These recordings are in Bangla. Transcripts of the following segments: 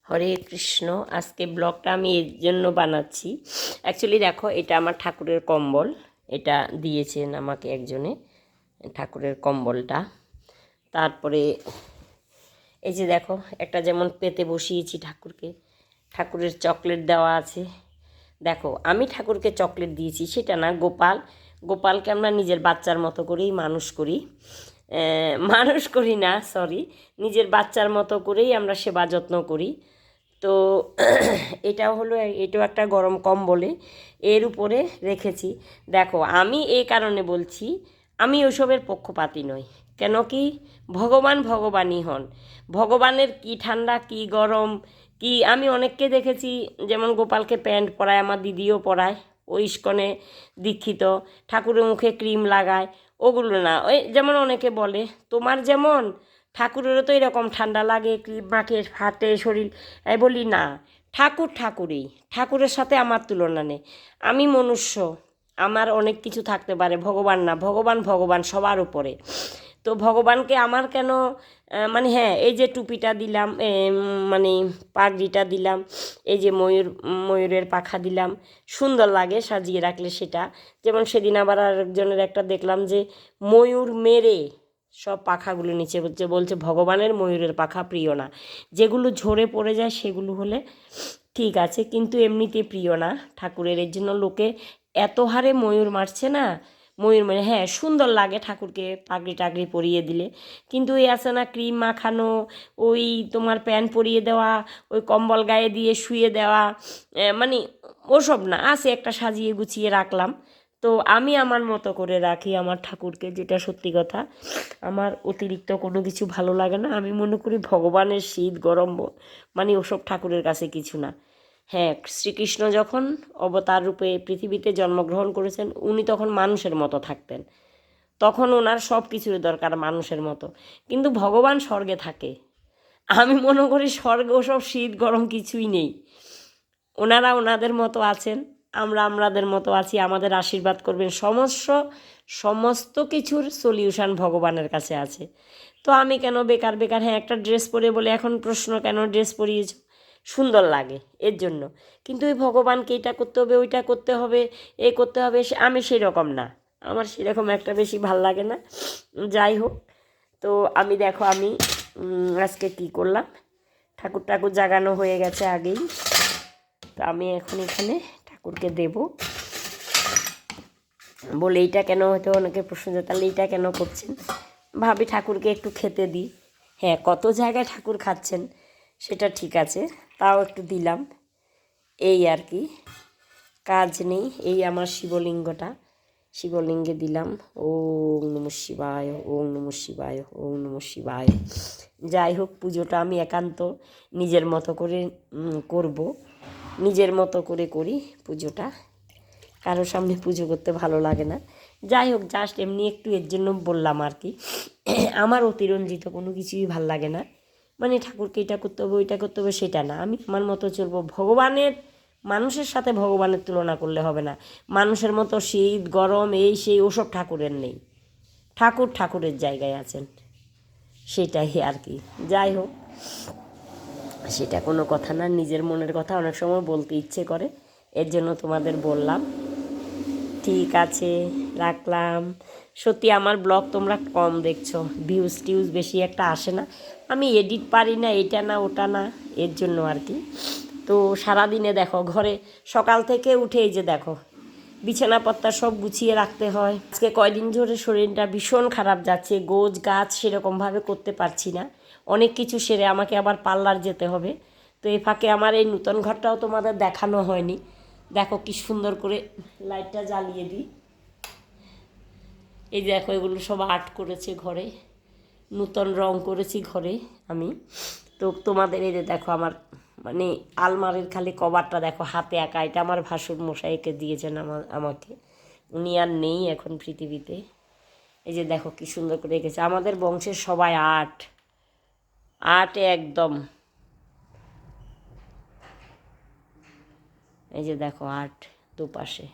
হরে কৃষ্ণ। আজকে ব্লগটা আমি এর জন্য বানাচ্ছি। অ্যাকচুয়ালি দেখো, এটা আমার ঠাকুরের কম্বল। এটা দিয়েছেন আমাকে একজনে, ঠাকুরের কম্বলটা। তারপরে এই যে দেখো, একটা যেমন পেতে বসিয়েছি ঠাকুরকে, ঠাকুরের চকলেট দেওয়া আছে। দেখো, আমি ঠাকুরকে চকলেট দিয়েছি সেটা না, গোপালকে আমরা নিজের বাচ্চার মতো করেই মানুষ করি। মানুষ করি না, সরি, নিজের বাচ্চার মতো করেই আমরা সেবা যত্ন করি। তো এটাও হলো, এটাও একটা গরম কম্বলে এর উপরে রেখেছি। দেখো, আমি এই কারণে বলছি, আমি ওসবের পক্ষপাতী নই। কেন কি, ভগবান ভগবানই হন। ভগবানের কি ঠান্ডা কি গরম কি, আমি অনেককে দেখেছি, যেমন গোপালকে প্যান্ট পরায়, আমার দিদিও পরায়, ওই ইস্কনে দীক্ষিত, ঠাকুরের মুখে ক্রিম লাগায়। ওগুলো না, ওই যেমন অনেকে বলে তোমার যেমন ঠাকুরেরও তো এরকম ঠান্ডা লাগে, ক্রিম মাখে, ফাটে শরীর। আমি বলি না, ঠাকুর ঠাকুরই, ঠাকুরের সাথে আমার তুলনা নেই। আমি মনুষ্য, আমার অনেক কিছু থাকতে পারে, ভগবান না। ভগবান ভগবান সবার উপরে। তো ভগবানকে আমার কেন, মানে হ্যাঁ, এই যে টুপিটা দিলাম, মানে পাগড়িটা দিলাম, এই যে ময়ূরের পাখা দিলাম, সুন্দর লাগে সাজিয়ে রাখলে সেটা। যেমন সেদিন আবার আরেকজনের একটা দেখলাম যে ময়ূর মেরে সব পাখাগুলো নিচে বলছে ভগবানের ময়ূরের পাখা প্রিয় না। যেগুলো ঝরে পড়ে যায় সেগুলো হলে ঠিক আছে, কিন্তু এমনিতে প্রিয় না ঠাকুরের। এর জন্য লোকে এত হারে ময়ূর মারছে না। ময়ূর মানে হ্যাঁ, সুন্দর লাগে ঠাকুরকে পাগড়ি টাগড়ি পরিয়ে দিলে, কিন্তু ওই আছে না, ক্রিম মাখানো, ওই তোমার প্যান্ট পরিয়ে দেওয়া, ওই কম্বল গায়ে দিয়ে শুয়ে দেওয়া, মানে ওসব না। আছে একটা সাজিয়ে গুছিয়ে রাখলাম। তো আমি আমার মতো করে রাখি আমার ঠাকুরকে, যেটা সত্যি কথা। আমার অতিরিক্ত কোনো কিছু ভালো লাগে না। আমি মনে করি ভগবানের শীত গরম মানে ওসব ঠাকুরের কাছে কিছু না। হ্যাঁ, শ্রীকৃষ্ণ যখন অবতার রূপে পৃথিবীতে জন্মগ্রহণ করেছেন, উনি তখন মানুষের মতো থাকতেন, তখন ওনার সব কিছুর দরকার মানুষের মতো। কিন্তু ভগবান স্বর্গে থাকে। আমি মনে করি স্বর্গে ওসব শীত গরম কিছুই নেই। ওনারা ওনাদের মতো আছেন, আমরা আমাদের মতো আছি। আমাদের আশীর্বাদ করবেন, সমস্ত কিছুর সলিউশন ভগবানের কাছে আছে। তো আমি কেন বেকার বেকার, হ্যাঁ একটা ড্রেস পরে বলে এখন প্রশ্ন, কেন ড্রেস পরিয়েছ, সুন্দর লাগে এর জন্য। কিন্তু ওই ভগবানকে এটা করতে হবে, ওইটা করতে হবে, এ করতে হবে, আমি সেরকম না। আমার সেরকম একটা বেশি ভাল লাগে না। যাই হোক, তো আমি দেখো, আমি আজকে কি করলাম, ঠাকুর ঠাকুর জাগানো হয়ে গেছে আগেই। তো আমি এখন এখানে ঠাকুরকে দেব বলে, এইটা কেন, হয়তো অনেকে প্রশ্ন যে তাহলে এইটা কেন করছেন, ভাবি ঠাকুরকে একটু খেতে দিই। হ্যাঁ, কত জায়গায় ঠাকুর খাচ্ছেন সেটা ঠিক আছে, তাও একটু দিলাম, এই আর কি, কাজ নেই। এই আমার শিবলিঙ্গটা, শিবলিঙ্গে দিলাম। ওম নমঃ শিবায়, ওম নমঃ শিবায়, ওম নমঃ শিবায়। যাই হোক, পুজোটা আমি একান্ত নিজের মতো করে করব, নিজের মতো করে করি পুজোটা। কারোর সামনে পুজো করতে ভালো লাগে না। যাই হোক, জাস্ট এমনি একটু এর জন্য বললাম আর কি। আমার অতিরঞ্জিত কোনো কিছুই ভাল লাগে না, মানে ঠাকুরকে এটা করতে হবে ওইটা করতে হবে সেটা না। আমি আমার মতো চলবো। ভগবানের, মানুষের সাথে ভগবানের তুলনা করলে হবে না। মানুষের মতো শীত গরম এই সেই ওসব ঠাকুরের নেই। ঠাকুর ঠাকুরের জায়গায় আছেন, সেটাই আর কি। যাই হোক, সেটা কোনো কথা না, নিজের মনের কথা অনেক সময় বলতে ইচ্ছে করে, এর জন্য তোমাদের বললাম। ঠিক আছে, রাখলাম। সত্যি আমার ব্লগ তোমরা কম দেখছো, ভিউজ টিউজ বেশি একটা আসে না। আমি এডিট পারি না, এটা না ওটা না, এর জন্য আর কি। তো সারাদিনে দেখো, ঘরে সকাল থেকে উঠে এই যে দেখো, বিছানাপত্তা সব গুছিয়ে রাখতে হয়। আজকে কয়দিন ধরে শরীরটা ভীষণ খারাপ যাচ্ছে, গোছ গাছ সেরকমভাবে করতে পারছি না। অনেক কিছু সেরে আমাকে আবার পার্লার যেতে হবে। তো এই ফাঁকে আমার এই নূতন ঘরটাও তোমাদের দেখানো হয়নি। দেখো কি সুন্দর করে লাইটটা জ্বালিয়ে দিই। এই দেখো, এগুলো সব আর্ট করেছে ঘরে, নূতন রং করেছি ঘরে আমি। তো তোমাদের এই যে দেখো, আমার মানে আলমারির খালি কভারটা দেখো, হাতে আঁকা। এটা আমার ভাসুর মশাইকে দিয়েছেন আমাকে, উনি আর নেই এখন পৃথিবীতে। এই যে দেখো কি সুন্দর করে রেখেছে। আমাদের বংশের সবাই আর্টে একদম। এই যে দেখো আর্ট দুপাশে,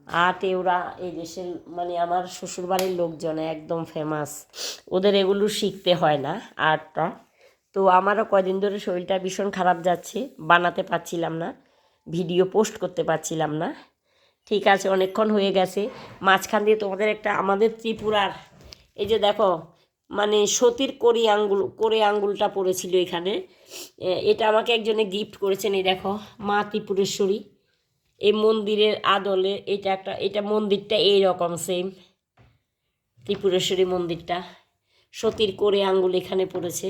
আর্টে ওরা এই দেশের, মানে আমার শ্বশুরবাড়ির লোকজন একদম ফেমাস। ওদের এগুলো শিখতে হয় না আর্টটা, তো আমারও কয়দিন ধরে শরীরটা ভীষণ খারাপ যাচ্ছে, বানাতে পারছিলাম না, ভিডিও পোস্ট করতে পারছিলাম না। ঠিক আছে, অনেকক্ষণ হয়ে গেছে। মাঝখান দিয়ে তোমাদের একটা আমাদের ত্রিপুরার এই যে দেখো, মানে সতীর করে আঙ্গুলটা পড়েছিল এখানে। এটা আমাকে একজনে গিফট করেছেন। এই দেখো, মা ত্রিপুরেশ্বরী, এই মন্দিরের আদলে এটা মন্দিরটা এইরকম সেম ত্রিপুরেশ্বরী মন্দিরটা, সতীর করে আঙ্গুল এখানে পড়েছে।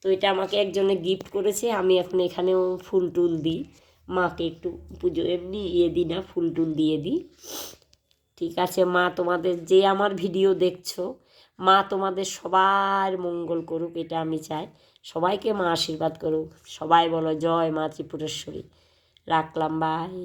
তো এটা আমাকে একজনে গিফট করেছে। আমি এখন এখানেও ফুল টুল দিই, মাকে একটু পুজো এমনি দিই না, ফুল টুল দিয়ে দিই। ঠিক আছে, মা তোমাদের যে আমার ভিডিও দেখছো, মা তোমাদের সবার মঙ্গল করুক, এটা আমি চাই। সবাইকে মা আশীর্বাদ করুক। সবাই বলো জয় মা ত্রিপুরেশ্বরী। রাখলাম, বাই।